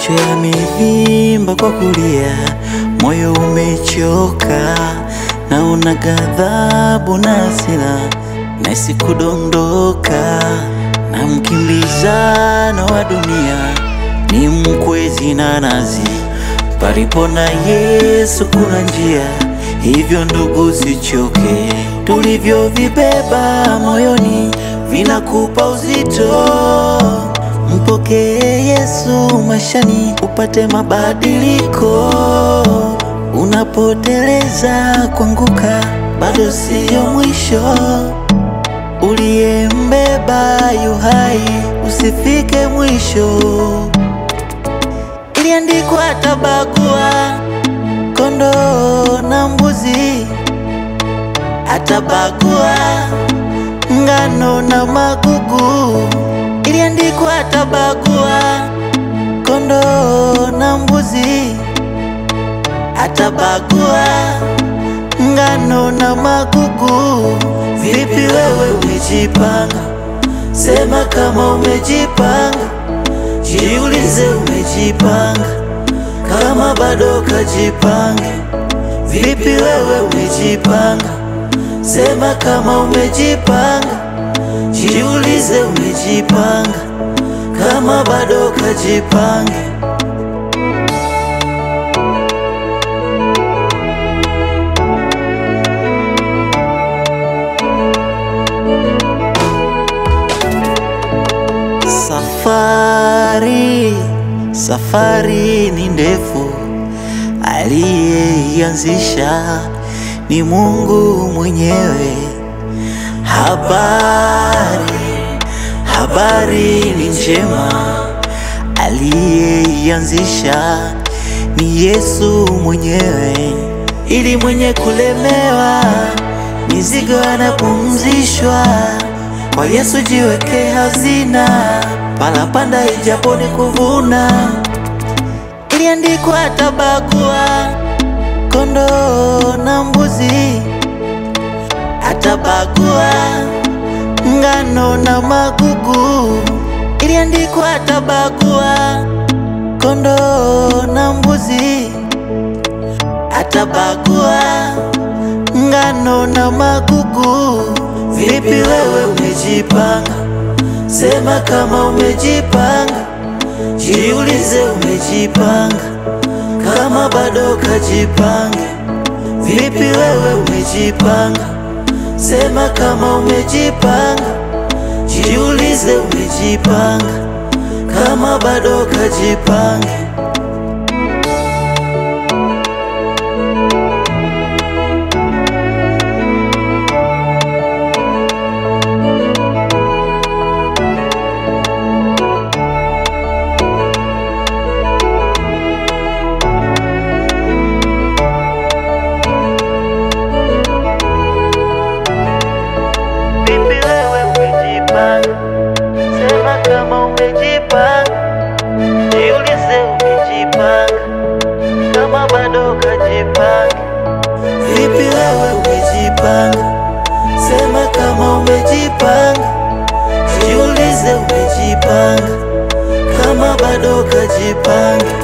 Macho yamevimba kwa kulia, moyo umechoka, naona ghadhabu na hasira, nahisi kudondoka. Na mkimbizano wa dunia ni mkwezi na nazi, palipo na Yesu kuna njia. Hivyo ndugu, sichoke, tulivyovibeba moyoni vinakupa uzito. Mpokee Yesu maishani upate mabadiliko. Unapoteleza kuanguka, bado siyo mwisho. Uliyembeba yu hai, usifike mwisho. Iliandikwa atabagua kondoo na mbuzi, atabagua ngano na magugu. Iliandikwa atabagua kondoo na mbuzi, atabagua ngano na magugu. Vipi wewe umejipanga? Sema kama umejipanga. Jiulize umejipanga, kama bado kajipange. Vipi wewe umejipanga? Sema kama umejipanga. Jiulize umejipanga, kama bado kajipange. Safari ni ndefu, aliyeianzisha ni Mungu mwenyewe. Habari ni njema, aliyeianzisha ni Yesu mwenyewe. Ili mwenye kulemewa mizigo anapumzishwa, kwa Yesu jiweke hazina, palapanda ijapo ni kuvuna. Iliandikwa atabagua kondoo na mbuzi, atabagua ngano na magugu. Iliandikwa atabagua kondoo na mbuzi, atabagua ngano na magugu. Vipi wewe umejipanga? Sema kama umejipanga. Jiulize umejipanga, kama bado kajipange. Vipi wewe umejipanga? Sema kama umejipanga. Jiulize umejipanga, kama bado kajipange. Sema kama umejipanga. Jiulize umejipanga, kama bado kajipanga. Vipi wewe umejipanga? Sema kama umejipanga. Jiulize umejipanga, kama bado kajipanga.